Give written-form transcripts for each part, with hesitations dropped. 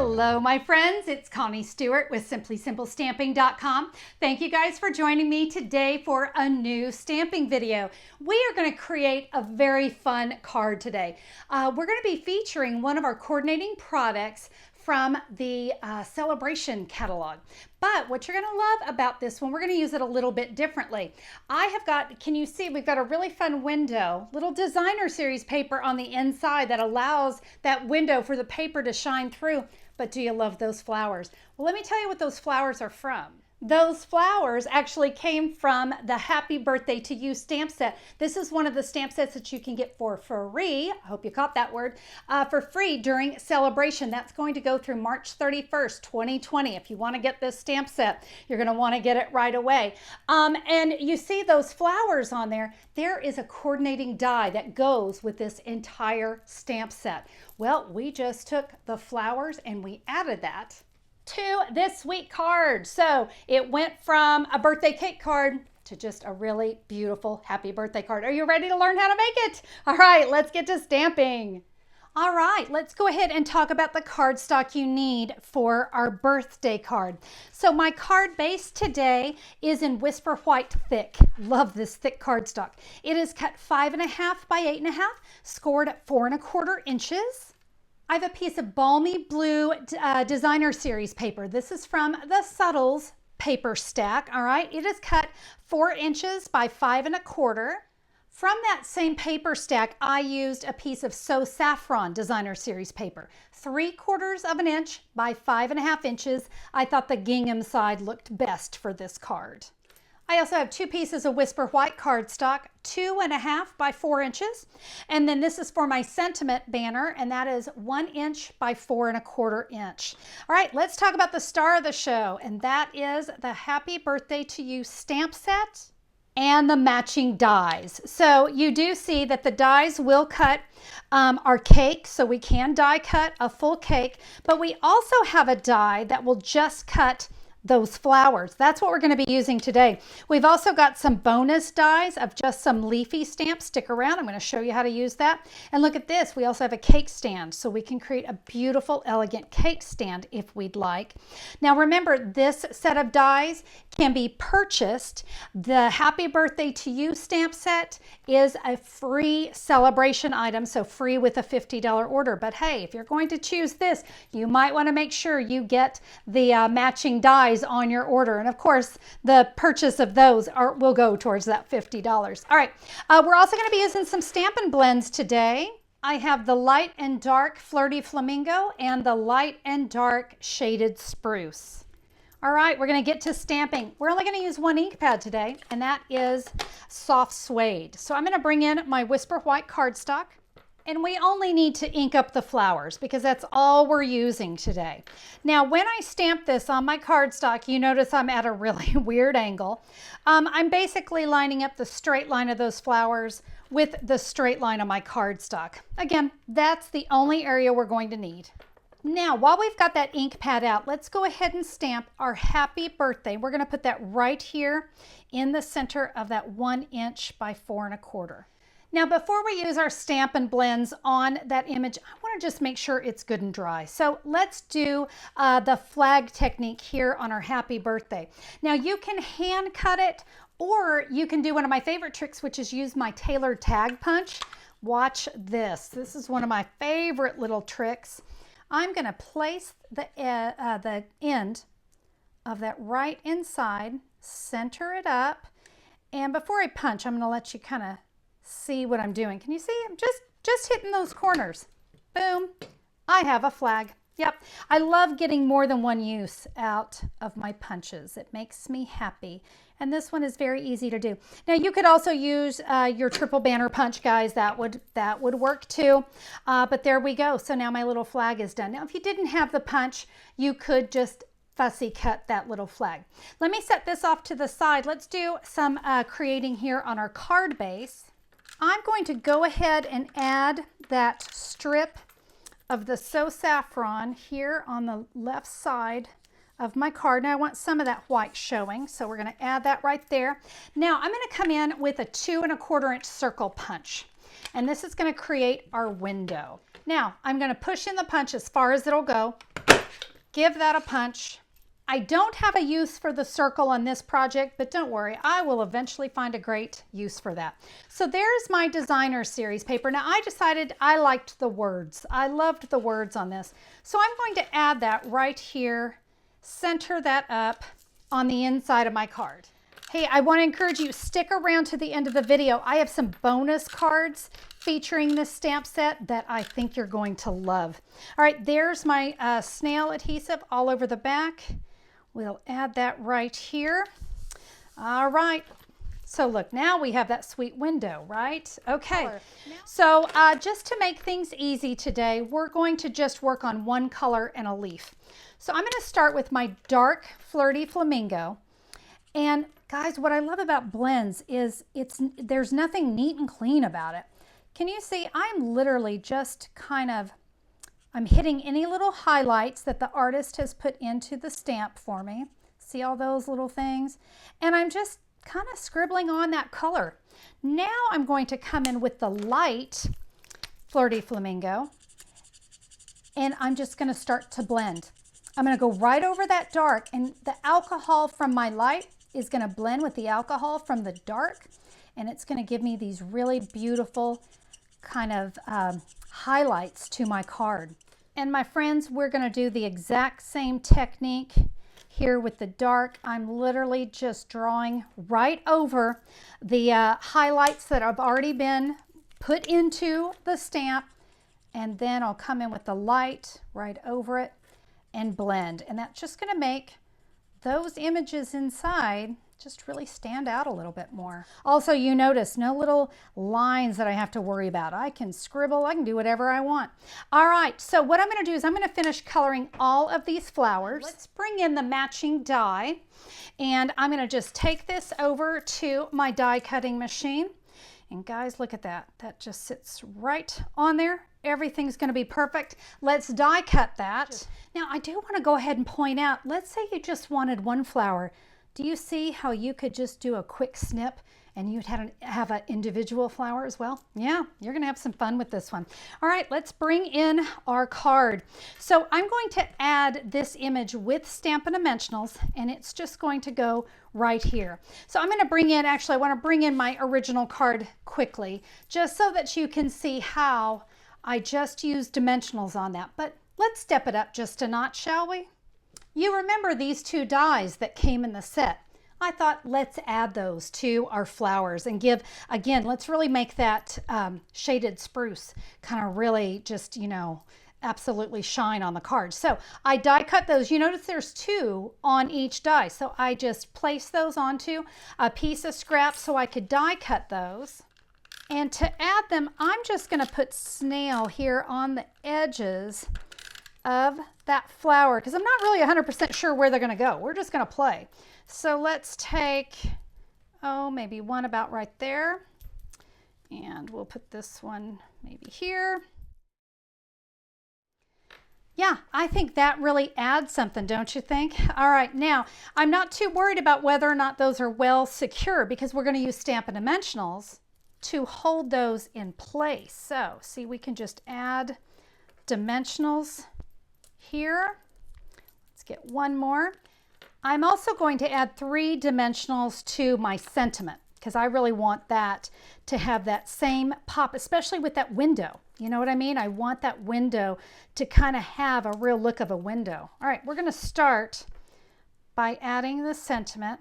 Hello, my friends. It's Connie Stewart with SimplySimpleStamping.com. Thank you guys for joining me today for a new stamping video. We are going to create a very fun card today. We're going to be featuring one of our coordinating products from the Celebration catalog. But what you're going to love about this one, we're going to use it a little bit differently. I have got, can you see, we've got a really fun window, little designer series paper on the inside that allows that window for the paper to shine through. But do you love those flowers? Well, let me tell you what those flowers are from. Those flowers actually came from the Happy Birthday to You stamp set. This is one of the stamp sets that you can get for free. I hope you caught that word. For free during Celebration. That's going to go through March 31st, 2020. If you want to get this stamp set, you're going to want to get it right away. And you see those flowers on there. There is a coordinating die that goes with this entire stamp set. Well, we just took the flowers and we added that to this sweet card. So it went from a birthday cake card to just a really beautiful happy birthday card. Are you ready to learn how to make it? All right, let's get to stamping. All right, let's go ahead and talk about the cardstock you need for our birthday card. So my card base today is in Whisper White Thick. Love this thick cardstock. It is cut 5.5 by 8.5, scored at 4 1/4 inches. I have a piece of balmy blue designer series paper. This is from the Subtles paper stack. All right, it is cut 4 inches by 5 1/4. From that same paper stack, I used a piece of So Saffron designer series paper, 3/4 of an inch by 5.5 inches. I thought the gingham side looked best for this card. I also have 2 pieces of Whisper White cardstock, 2.5 by 4 inches. And then this is for my sentiment banner, and that is 1 inch by 4 1/4 inch. All right, let's talk about the star of the show, and that is the Happy Birthday to You stamp set and the matching dies. So you do see that the dies will cut our cake, so we can die cut a full cake, but we also have a die that will just cut those flowers. That's what we're going to be using today. We've also got some bonus dies of just some leafy stamps. Stick around. I'm going to show you how to use that. And look at this. We also have a cake stand, so we can create a beautiful, elegant cake stand if we'd like. Now remember, this set of dies can be purchased. The Happy Birthday to You stamp set is a free celebration item, so free with a $50 order. But hey, if you're going to choose this, you might want to make sure you get the matching dies on your order. And of course, the purchase of those will go towards that $50. All right, we're also going to be using some Stampin' Blends today. I have the light and dark Flirty Flamingo and the light and dark Shaded Spruce. All right, we're going to get to stamping. We're only going to use one ink pad today, and that is Soft Suede. So I'm going to bring in my Whisper White cardstock. And we only need to ink up the flowers because that's all we're using today. Now, when I stamp this on my cardstock, you notice I'm at a really weird angle. I'm basically lining up the straight line of those flowers with the straight line of my cardstock. Again, that's the only area we're going to need. Now, while we've got that ink pad out, let's go ahead and stamp our Happy Birthday. We're going to put that right here in the center of that 1 inch by 4 1/4. Now, before we use our Stampin' Blends on that image, I want to just make sure it's good and dry. So let's do the flag technique here on our Happy Birthday. Now, you can hand cut it, or you can do one of my favorite tricks, which is use my tailored tag punch. Watch this. This is one of my favorite little tricks. I'm going to place the end of that right inside, center it up, and before I punch, I'm going to let you kind of see what I'm doing. Can you see? I'm just hitting those corners. Boom. I have a flag. Yep. I love getting more than one use out of my punches. It makes me happy. And this one is very easy to do. Now you could also use your triple banner punch, guys. That would work too. But there we go. So now my little flag is done. Now if you didn't have the punch, you could just fussy cut that little flag. Let me set this off to the side. Let's do some creating here on our card base. I'm going to go ahead and add that strip of the So Saffron here on the left side of my card. Now I want some of that white showing, so we're going to add that right there. Now I'm going to come in with a 2 1/4 inch circle punch, and this is going to create our window. Now I'm going to push in the punch as far as it'll go. give that a punch. I don't have a use for the circle on this project, but don't worry, I will eventually find a great use for that. So there's my designer series paper. Now I decided I liked the words. I loved the words on this. So I'm going to add that right here, center that up on the inside of my card. Hey, I want to encourage you, stick around to the end of the video. I have some bonus cards featuring this stamp set that I think you're going to love. All right, there's my snail adhesive all over the back. We'll add that right here. All right. So look, now we have that sweet window, right? Okay. So just to make things easy today, we're going to just work on one color and a leaf. So I'm going to start with my dark flirty flamingo. And guys, what I love about blends is there's nothing neat and clean about it. Can you see? I'm literally just I'm hitting any little highlights that the artist has put into the stamp for me. See all those little things? And I'm just kind of scribbling on that color. Now I'm going to come in with the light flirty flamingo, and I'm just going to start to blend. I'm going to go right over that dark, and the alcohol from my light is going to blend with the alcohol from the dark, and it's going to give me these really beautiful kind of highlights to my card. And my friends, we're going to do the exact same technique here with the dark. I'm literally just drawing right over the highlights that have already been put into the stamp, and then I'll come in with the light right over it and blend. And that's just going to make those images inside just really stand out a little bit more. Also, you notice no little lines that I have to worry about. I can scribble, I can do whatever I want. All right, so what I'm going to do is I'm going to finish coloring all of these flowers. Let's bring in the matching die, and I'm going to just take this over to my die cutting machine. And guys, look at that. That just sits right on there. Everything's going to be perfect. Let's die cut that. Now, I do want to go ahead and point out, let's say you just wanted one flower. Do you see how you could just do a quick snip and you'd have an individual flower as well? Yeah, you're going to have some fun with this one. All right, let's bring in our card. So I'm going to add this image with Stampin' Dimensionals, and it's just going to go right here. So I'm going to bring in, actually I want to bring in my original card quickly, just so that you can see how I just used dimensionals on that. But let's step it up just a notch, shall we? You remember these two dies that came in the set. I thought let's add those to our flowers and give, again, let's really make that shaded spruce kind of really just, you know, absolutely shine on the card. So I die cut those. You notice there's two on each die. So I just place those onto a piece of scrap so I could die cut those. And to add them, I'm just going to put snail here on the edges of that flower because I'm not really 100% sure where they're going to go. We're just going to play. So let's take, maybe one about right there. And we'll put this one maybe here. Yeah, I think that really adds something, don't you think? All right, now I'm not too worried about whether or not those are well secure because we're going to use Stampin' Dimensionals to hold those in place. So see, we can just add dimensionals here. Let's get one more. I'm also going to add 3 dimensionals to my sentiment because I really want that to have that same pop, especially with that window. You know what I mean? I want that window to kind of have a real look of a window. All right, we're going to start by adding the sentiment,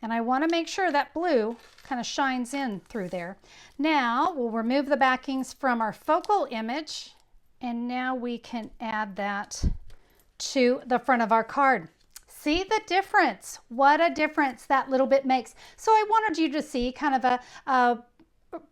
and I want to make sure that blue kind of shines in through there. Now we'll remove the backings from our focal image, and now we can add that to the front of our card. See the difference? What a difference that little bit makes. So I wanted you to see kind of a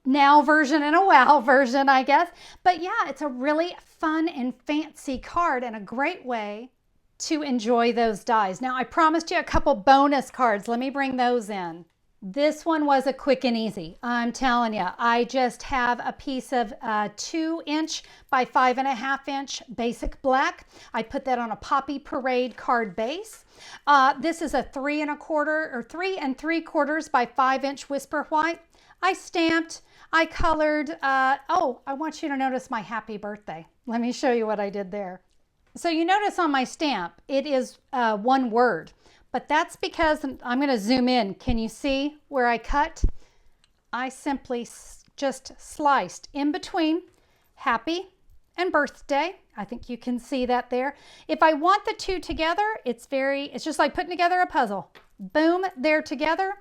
now version and a wow version, I guess. But yeah, it's a really fun and fancy card and a great way to enjoy those dies. Now, I promised you a couple bonus cards. Let me bring those in. This one was a quick and easy. I'm telling you, I just have a piece of 2" by 5.5" basic black. I put that on a Poppy Parade card base. This is a 3 3/4 by 5" Whisper White. I stamped, I colored, I want you to notice my happy birthday. Let me show you what I did there. So you notice on my stamp, it is one word, but that's because I'm going to zoom in. Can you see where I cut? I simply just sliced in between happy and birthday. I think you can see that there. If I want the two together, it's just like putting together a puzzle. Boom, they're together.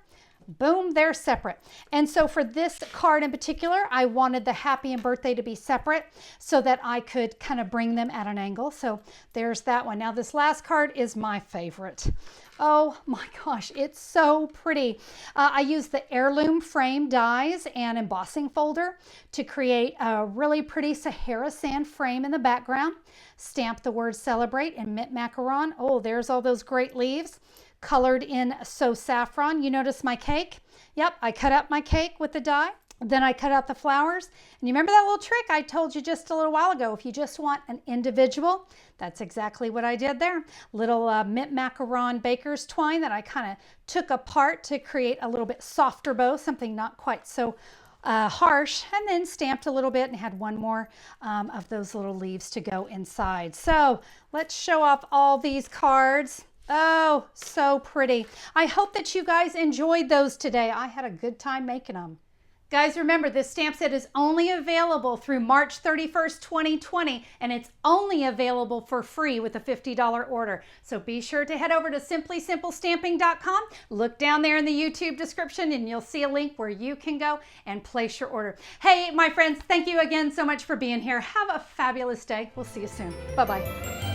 Boom, they're separate. And so for this card in particular, I wanted the happy and birthday to be separate so that I could kind of bring them at an angle. So there's that one. Now this last card is my favorite. Oh my gosh, it's so pretty. I used the heirloom frame dies and embossing folder to create a really pretty Sahara sand frame in the background. Stamp the word celebrate in mint macaron. Oh, there's all those great leaves. Colored in So Saffron. You notice my cake? Yep, I cut up my cake with the die. Then I cut out the flowers. And you remember that little trick I told you just a little while ago? If you just want an individual, that's exactly what I did there. Little mint macaron baker's twine that I kind of took apart to create a little bit softer bow, something not quite so harsh, and then stamped a little bit and had one more of those little leaves to go inside. So let's show off all these cards. Oh, so pretty. I hope that you guys enjoyed those today. I had a good time making them. Guys, remember this stamp set is only available through March 31st, 2020, and it's only available for free with a $50 order. So be sure to head over to simplysimplestamping.com. Look down there in the YouTube description and you'll see a link where you can go and place your order. Hey, my friends, thank you again so much for being here. Have a fabulous day. We'll see you soon. Bye-bye.